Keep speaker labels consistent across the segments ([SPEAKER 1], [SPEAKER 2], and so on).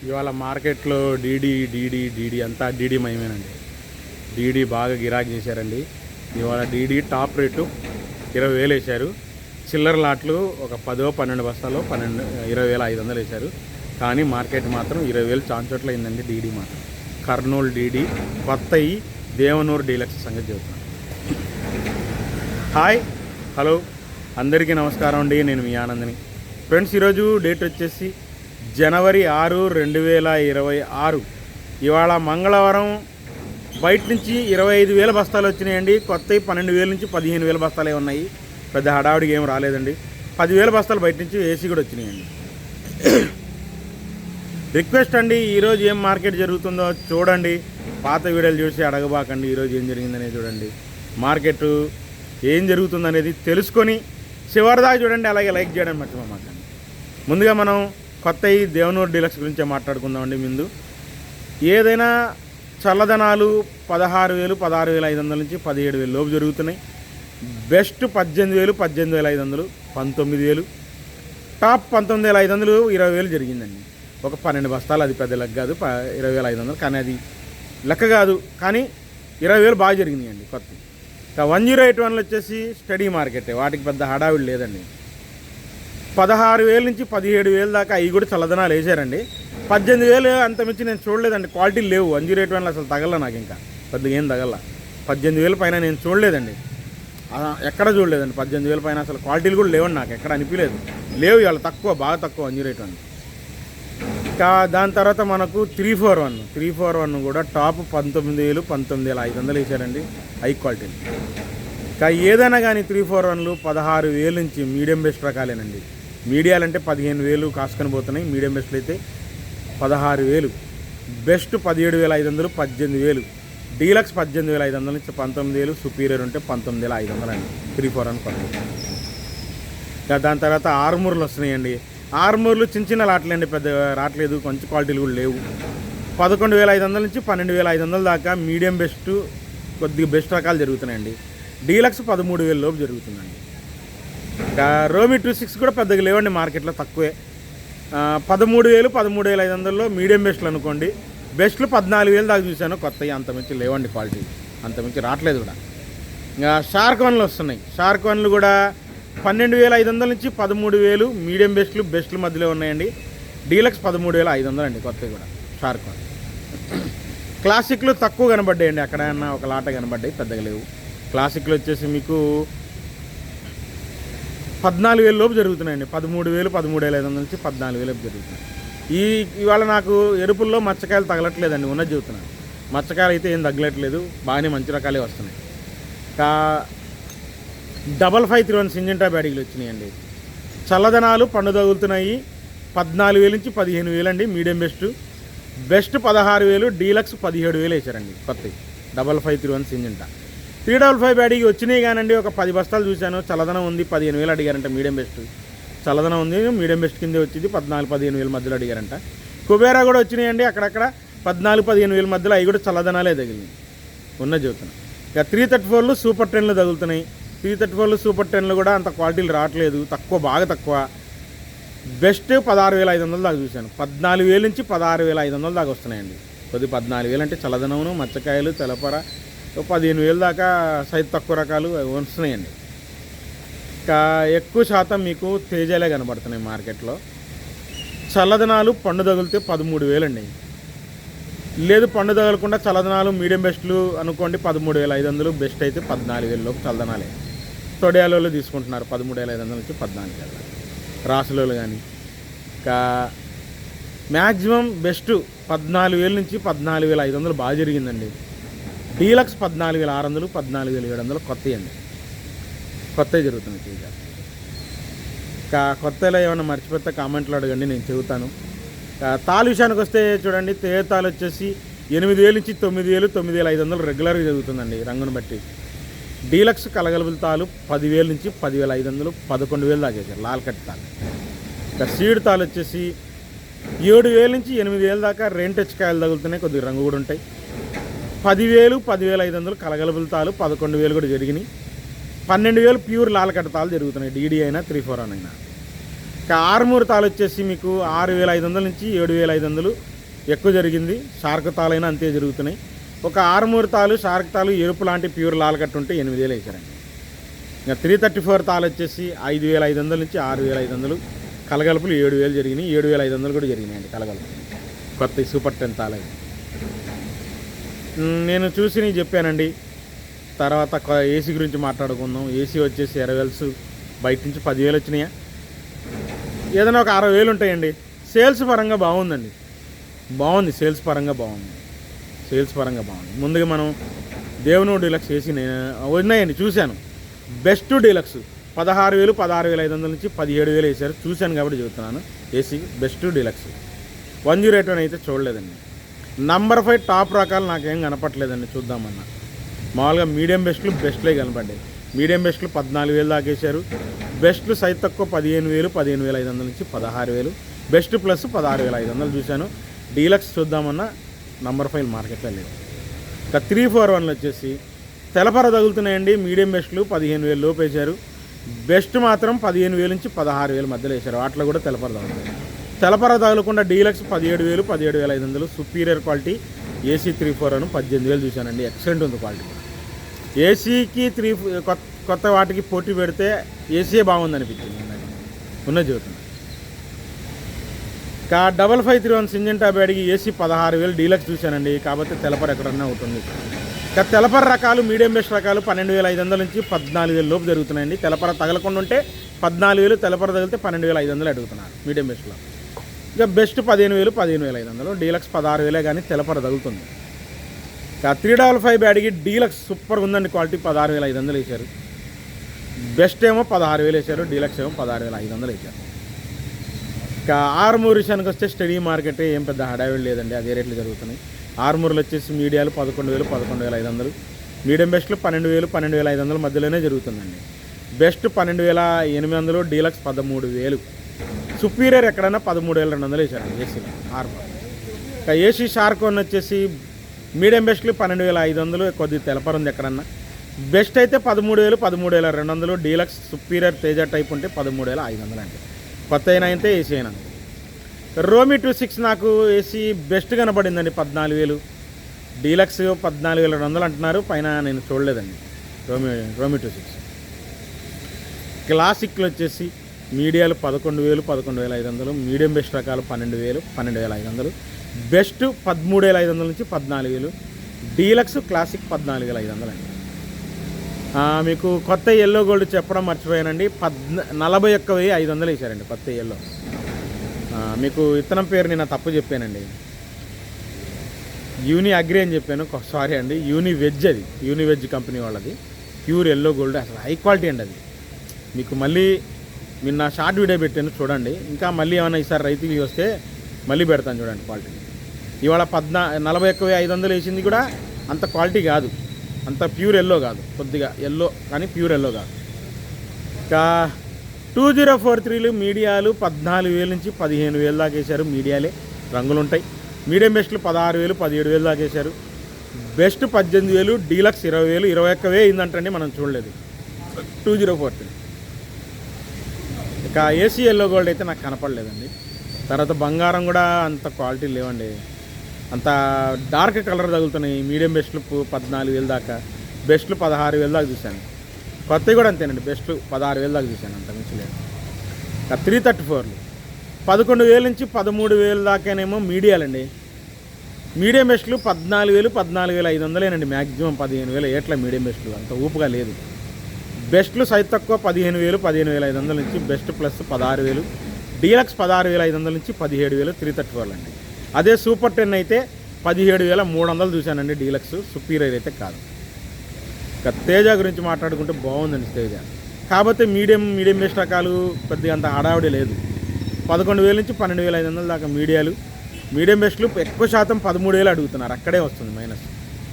[SPEAKER 1] ఇవాళ మార్కెట్లో డీడీ అంతా డీడీ మయమేనండి. డీడీ బాగా గిరాకీ చేశారండి. ఇవాళ డీడీ టాప్ రేటు 20,000 వేశారు. చిల్లర లాట్లు ఒక 10-12 బస్తాలు 20,500 వేశారు. కానీ మార్కెట్ మాత్రం 20,000 చాన్చోట్ల అయిందండి. డీడీ మాత్రం కర్నూలు డీడీ కొత్తయి దేవనూరు డీలక్స్ సంగతి చెబుతున్నాను. హాయ్ హలో అందరికీ నమస్కారం అండి. నేను మీ ఆనందని. ఫ్రెండ్స్, ఈరోజు డేట్ వచ్చేసి జనవరి 6, 2026. ఇవాళ మంగళవారం. బయట నుంచి 25,000 బస్తాలు వచ్చినాయండి. కొత్తవి 12,000 నుంచి 15,000 బస్తాలే ఉన్నాయి. పెద్ద హడావుడికి ఏం రాలేదండి. 10,000 బస్తాలు బయట నుంచి ఏసీ కూడా వచ్చినాయండి. రిక్వెస్ట్ అండి, ఈరోజు ఏం మార్కెట్ జరుగుతుందో చూడండి. పాత వీడియోలు చూసి అడగబాకండి. ఈరోజు ఏం జరిగిందనేది చూడండి. మార్కెట్ ఏం జరుగుతుందనేది తెలుసుకొని చివరిదాకా చూడండి. అలాగే లైక్ చేయడం మర్చిపోమాకండి. ముందుగా మనం కొత్తవి దేవనూరు డీలక్స్ గురించే మాట్లాడుకుందామండి. ముందు ఏదైనా చల్లదనాలు 16,000, 16,500 నుంచి 17,000 లోపు జరుగుతున్నాయి. బెస్ట్ 18,000, 18,500, 19,000, టాప్ 19,500, 20,000 జరిగిందండి. ఒక 12 బస్తాలు. అది పెద్ద లెక్క కాదు, 20,500. కానీ అది లెక్క కాదు, కానీ 20,000 బాగా జరిగిందండి కొత్త. 1081 వచ్చేసి స్టడీ మార్కెటే. వాటికి పెద్ద హడావిడి లేదండి. 16,000 నుంచి 17,000 దాకా అవి కూడా చల్లదనాలు వేసారండి. 18,000 అంత మించి నేను చూడలేదండి. క్వాలిటీలు లేవు. 1081 అసలు తగల, నాకు ఇంకా పెద్దగా ఏం తగల. 18,000 పైన నేను చూడలేదండి, ఎక్కడ చూడలేదండి. 18,000 పైన అసలు క్వాలిటీలు కూడా లేవండి. నాకు ఎక్కడ అనిపించలేదు. లేవు ఇవాళ, తక్కువ, బాగా తక్కువ 1081. ఇంకా దాని తర్వాత మనకు 341 కూడా టాప్ 19,000, 19,500 వేసారండి. హై క్వాలిటీలు. ఇంకా ఏదైనా కానీ 341లు 16,000 నుంచి మీడియం బెస్ట్ రకాలేనండి. మీడియాలంటే 15,000 కాసుకొని పోతున్నాయి. మీడియం బెస్ట్లు అయితే 16,000. బెస్ట్ 17,500, 18,000. డీలక్స్ 18,500 నుంచి 19,000. సుపీరియర్ ఉంటే 19,500 అండి 341 కొత్త. ఇంకా దాని తర్వాత ఆర్మూర్లు వస్తున్నాయండి. ఆర్మూర్లు చిన్న చిన్న లాట్లండి, పెద్ద రావట్లేదు. కొంచెం క్వాలిటీలు కూడా లేవు. 11,500 నుంచి 12,500 దాకా మీడియం బెస్ట్, కొద్దిగా బెస్ట్ రకాలు జరుగుతున్నాయండి. డీలక్స్ 13,000 లోపు జరుగుతుందండి. ఇంకా రోమి 26 కూడా పెద్దగా లేవండి మార్కెట్లో, తక్కువే. 13,000, 13,500లో మీడియం బెస్ట్లు అనుకోండి. బెస్ట్లు 14,000 దాకా చూశాను కొత్తవి. అంతమించి లేవండి క్వాలిటీ, అంతమించి రావట్లేదు కూడా. ఇంకా షార్క్ వన్లు వస్తున్నాయి. షార్క్ వన్లు కూడా 12,500 నుంచి 13,000 మీడియం బెస్ట్లు మధ్యలో ఉన్నాయండి. డీలక్స్ 13,500 అండి కొత్తవి కూడా. Shark one. క్లాసిక్లు తక్కువ కనబడ్డాయండి. అక్కడన్నా ఒక లాట కనబడ్డాయి, పెద్దగా లేవు. క్లాసిక్లు వచ్చేసి మీకు 14,000 లోపు జరుగుతున్నాయండి. 13,000, 13,500 నుంచి 14,000 లోపు జరుగుతున్నాయి. ఇవాళ నాకు ఎరుపుల్లో మచ్చకాయలు తగలట్లేదండి, ఉన్నది చెబుతున్నాను. మచ్చకాయలు అయితే ఏం తగ్గలట్లేదు, బాగానే మంచి రకాలే వస్తున్నాయి. ఇంకా 5531 సింజంటా బ్యాడీలు వచ్చినాయండి. చల్లదనాలు పండు తగులుతున్నాయి. 14,000 నుంచి 15,000 అండి మీడియం బెస్ట్. బెస్ట్ 16,000, డీలక్స్ 17,000 వేసారండి కొత్తవి. 5531 సింజంటా. 355 బ్యాడీకి వచ్చినాయి కానండి. ఒక 10 బస్తాలు చూశాను. చల్లదనం ఉంది, 15,000 అడిగారంట. మీడియం బెస్ట్ చల్లదనం ఉంది, మీడియం బెస్ట్ కిందే వచ్చింది. 14,000-15,000 మధ్యలో అడిగారంట. కుబేరా కూడా వచ్చినాయండి అక్కడక్కడ 14,000-15,000 మధ్యలో. అవి కూడా చల్లదనాలే తగిలినాయి, ఉన్నది చెబుతున్నాయి. ఇక 334లు సూపర్ 10లు తగులుతున్నాయి. 334లు సూపర్ 10లు కూడా అంత క్వాలిటీలు రావట్లేదు, తక్కువ, బాగా తక్కువ. బెస్ట్ 16,500 దాకా చూశాను. 14,000 నుంచి 16,500 దాకా వస్తున్నాయండి. కొద్ది 14,000 అంటే చల్లదనమును, మచ్చకాయలు, తెలపర 15,000 దాకా సైజు తక్కువ రకాలు వస్తున్నాయండి. ఇంకా ఎక్కువ శాతం మీకు తేజాలే కనబడుతున్నాయి మార్కెట్లో. చల్లదనాలు పండు తగిలితే 13,000 అండి. లేదు పండు తగలకుండా చల్లదనాలు మీడియం బెస్ట్లు అనుకోండి 13,500. బెస్ట్ అయితే 14,000 లోపు చల్లదనాలే. తొడియాలలో తీసుకుంటున్నారు 13,500 నుంచి 14,000. రాసులలో కానీ. ఇంకా మ్యాక్సిమం బెస్ట్ 14,000 నుంచి 14,500 బాగా జరిగిందండి. డీలక్స్ 14,600, 14,700 కొత్తవి అండి. కొత్తవి జరుగుతున్నాయి తేజ. ఇంకా కొత్తలో ఏమైనా మర్చిపోతే కామెంట్లో అడగండి, నేను చెబుతాను. తాలు విషయానికి వస్తే చూడండి, తేజ తాలు వచ్చేసి 8,000 నుంచి 9,000, 9,500 రెగ్యులర్గా జరుగుతుందండి రంగును బట్టి. డీలక్స్ కలగలుపుల తాలు 10,000 నుంచి 10,500, 11,000 దాకా వేసారు లాల్ కట్ తాలు. ఇంకా సీడ్ తాలు వచ్చేసి 7,000 నుంచి 8,000 దాకా రెయిన్ టచ్ కాయలు తగులుతున్నాయి, కొద్దిగా రంగు కూడా ఉంటాయి. 10,000, 10,500 కలగలుపుల తాలు 11,000 కూడా జరిగినాయి. 12,000 ప్యూర్ లాల్ కట్ తాలు జరుగుతున్నాయి. డీడీ అయినా 341 అయినా. ఇక ఆర్మూర్ తాలు వచ్చేసి మీకు 6,500 నుంచి 7,500 ఎక్కువ జరిగింది. షార్క్ తాలైనా అంతే జరుగుతున్నాయి. ఒక ఆర్మూర్ తాలు షార్క్ తాలు ఎరుపు లాంటి ప్యూర్ లాల్ కట్టు ఉంటే 8,000 వేసారండి. ఇంకా 334 తాలు వచ్చేసి 5,500 నుంచి 6,500, కలగలుపులు 7,000 జరిగినాయి. 7,500 కూడా జరిగినాయండి కలగలుపులు. కొత్త సూపర్ 10 తాలు నేను చూసి నేను చెప్పానండి. తర్వాత ఏసీ గురించి మాట్లాడుకుందాం. ఏసీ వచ్చేసి 20,000 బయట నుంచి 10,000 వచ్చినాయా, ఏదైనా ఒక 60,000 ఉంటాయండి. సేల్స్ పరంగా బాగుందండి, బాగుంది. సేల్స్ పరంగా బాగుంది. ముందుగా మనం దేవుని డీలక్స్ ఏసీ ఉన్నాయండి, చూశాను. బెస్ట్ డీలక్స్ 16,000, 16,500 నుంచి 17,000 వేసారు. చూశాను కాబట్టి చెబుతున్నాను. ఏసీ బెస్ట్ డీలక్స్ 108 అయితే చూడలేదండి. నంబర్ 5 టాప్ రకాలు నాకేం కనపట్లేదండి. చూద్దామన్నా మామూలుగా మీడియం బెస్ట్లు బెస్ట్లే కనపడ్డాయి. మీడియం బెస్ట్లు 14,000 దాకా వేసారు. బెస్ట్లు సైజ్ తక్కువ 15,000, 15,500 నుంచి 16,000. బెస్ట్ ప్లస్ 16,500 చూశాను. డీలక్స్ చూద్దామన్నా నంబర్ 5 మార్కెట్లో లేదు. ఇంకా 341 వచ్చేసి తెలపర తగులుతున్నాయండి. మీడియం బెస్ట్లు 15,000 లోపు వేశారు. బెస్ట్ మాత్రం 15,000 నుంచి 16,000 మధ్యలో వేశారు. వాటిలో కూడా తెలపర తగులుతుంది. తెలపర తగలకుండా డీలక్స్ 17,000, 17,500. సుపీరియర్ క్వాలిటీ ఏసీ 341 18,000 చూశానండి. ఎక్సలెంట్ ఉంది క్వాలిటీ. ఏసీకి కొత్త వాటికి పోటీ పెడితే ఏసీయే బాగుంది అనిపించింది ఉన్న జీవితం. ఇంకా 5531 సింజెంటా బ్యాడ్కి ఏసీ 16,000 డీలక్స్ చూశానండి. కాబట్టి తెలపర ఎక్కడన్నా ఉంటుంది. ఇంకా తెలపర రకాలు మీడియం బెస్ట్ రకాలు 12,500 నుంచి 14,000 లోపు జరుగుతున్నాయండి. తెలపర తగలకుండా ఉంటే 14,000, తెలపర తగిలితే 12,500 అడుగుతున్నారు మీడియం బెస్ట్లో. ఇక బెస్ట్ 15,000, 15,500. డీలక్స్ 16,000 కానీ తెలపర తగులుతుంది. ఇక 355 బ్యాడ్కి డీలక్స్ సూపర్గా ఉందండి క్వాలిటీ. 16,500 వేశారు. బెస్ట్ ఏమో 16,000 వేశారు. డీలక్స్ ఏమో 16,500 వేశారు. ఇక ఆర్మూర్ విషయానికి వస్తే స్టడీ మార్కెట్ ఏం పెద్ద హడావిడి లేదండి, అదే రేట్లు జరుగుతున్నాయి. ఆర్మూర్లు వచ్చేసి మీడియాలు 11,000, 11,500. మీడియం బెస్ట్లు 12,000, 12,500 మధ్యలోనే జరుగుతుందండి. Best 12,800, deluxe 13,000. సుపీరియర్ ఎక్కడైనా 13,200 వేశారు ఏసీలో ఆర్మూర్. ఇక ఏసీ షార్క్ వన్ వచ్చేసి మీడియం బెస్ట్లు 12,500, కొద్దిగా తెలపర ఉంది ఎక్కడన్నా. బెస్ట్ అయితే 13,000, 13,200. డీలక్స్ సుపీరియర్ తేజ టైప్ ఉంటే 13,500 అండి. కొత్త అయినా అయితే ఏసీ అయినా. రోమి 26 నాకు ఏసీ బెస్ట్ కనపడిందండి 14,000. డీలక్స్ 14,200 అంటున్నారు. పైన నేను చూడలేదండి. రోమి 26 క్లాసిక్లు వచ్చేసి మీడియాలు 11,000, 11,500. మీడియం బెస్ట్ రకాలు 12,000, 12,500. బెస్ట్ 13,500 నుంచి 14,000. డీలక్స్ క్లాసిక్ 14,500 అండి. మీకు కొత్త ఎల్లో గోల్డ్ చెప్పడం మర్చిపోయానండి. 41,500 వేసారండి కొత్త ఎల్లో. మీకు ఇత్తనం పేరు నేను తప్పు చెప్పానండి. యూని అగ్రి అని చెప్పాను, సారీ అండి. యూని వెజ్, అది యూని వెజ్ కంపెనీ వాళ్ళది. ప్యూర్ ఎల్లో గోల్డ్, అసలు హై క్వాలిటీ అండి అది. మీకు మళ్ళీ మీరు నా షార్ట్ వీడియో పెట్టాను చూడండి. ఇంకా మళ్ళీ ఏమైనా ఈసారి రైతులు వస్తే మళ్ళీ పెడతాను చూడండి క్వాలిటీ. ఇవాళ 41,500 వేసింది కూడా అంత క్వాలిటీ కాదు, అంత ప్యూర్ ఎల్లో కాదు. కొద్దిగా ఎల్లో కానీ ప్యూర్ ఎల్లో కాదు. ఇంకా 2043 మీడియాలు 14,000 నుంచి 15,000 దాకా వేశారు. మీడియాలే రంగులు ఉంటాయి. మీడియం బెస్ట్లు 16,000, 17,000 దాకా వేశారు. బెస్ట్ 18,000, డీలక్స్ 20,000, 21,000 అయిందంటండి, మనం చూడలేదు. 2043 ఇక ఏసీ ఎల్లో గోల్డ్ అయితే నాకు కనపడలేదండి. తర్వాత బంగారం కూడా అంత క్వాలిటీ లేవండి, అంత డార్క్ కలర్ తగులుతున్నాయి. మీడియం బెస్ట్లు 14,000 దాకా, బెస్ట్లు 16,000 దాకా చూశాను. కొత్తవి కూడా అంతేనండి, బెస్ట్లు 16,000 దాకా చూశాను, అంత మించి లేదు. 334 11,000 నుంచి 13,000 దాకానేమో మీడియాలండి. మీడియం బెస్ట్లు 14,000, 14,500 మ్యాక్సిమం 15,000 ఏట్లా మీడియం బెస్ట్లు అంత ఊపుగా లేదు. బెస్ట్లు సైజ్ తక్కువ 15,000, 15,500 నుంచి. Best plus 16,000. డీలక్స్ 16,500 నుంచి 17,000. 334 అండి. అదే సూపర్ 10 అయితే 17,300 చూశానండి డీలక్స్. సుపీరియర్ అయితే కాదు. ఇక తేజ గురించి మాట్లాడుకుంటే బాగుందండి తేజ. కాకపోతే మీడియం బెస్ట్ రకాలు కొద్దిగా అంత హడావిడి లేదు. 11,000 నుంచి 12,500 దాకా మీడియాలు. మీడియం బెస్ట్లు ఎక్కువ శాతం 13,000 అడుగుతున్నారు, అక్కడే వస్తుంది మైనస్.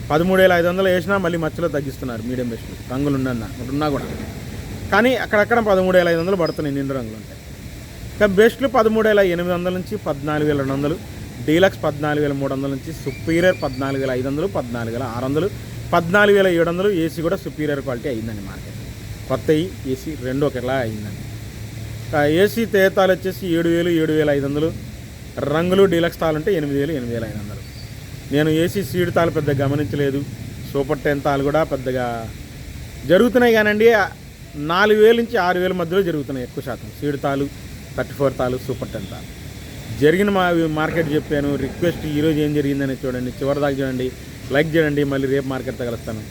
[SPEAKER 1] 13,500 వేసినా మళ్ళీ మధ్యలో తగ్గిస్తున్నారు మీడియం బెస్ట్లు, రంగులు ఉన్నా కూడా. కానీ అక్కడక్కడ 13,500 పడుతున్నాయి నిండు రంగులు ఉంటాయి. ఇక బెస్ట్లు 13,800 నుంచి 14,200. డీలక్స్ 14,300 నుంచి. సుపీరియర్ 14,500, 14,600, 14,700. ఏసీ కూడా సుపీరియర్ క్వాలిటీ అయిందండి మార్కెట్. కొత్త ఏసీ రెండు ఒకలా అయిందండి. ఏసీ తేతాలు వచ్చేసి 7,000 7,500. రంగులు డీలక్స్ తాలు ఉంటే 8,000 8,500. నేను ఏసీ సీడ్ తాలు పెద్దగా గమనించలేదు. సూపర్ 10 తాలు కూడా పెద్దగా జరుగుతున్నాయి కానండి 4,000 నుంచి 6,000 మధ్యలో జరుగుతున్నాయి ఎక్కువ శాతం. సీడ్ తాలు 34 తాలు సూపర్ 10 తాలు జరిగిన మార్కెట్ చెప్పాను. రిక్వెస్ట్ ఈరోజు ఏం జరిగిందని చూడండి, చివరి దాకా చూడండి, లైక్ చేయండి. మళ్ళీ రేపు మార్కెట్ తగలుస్తాను.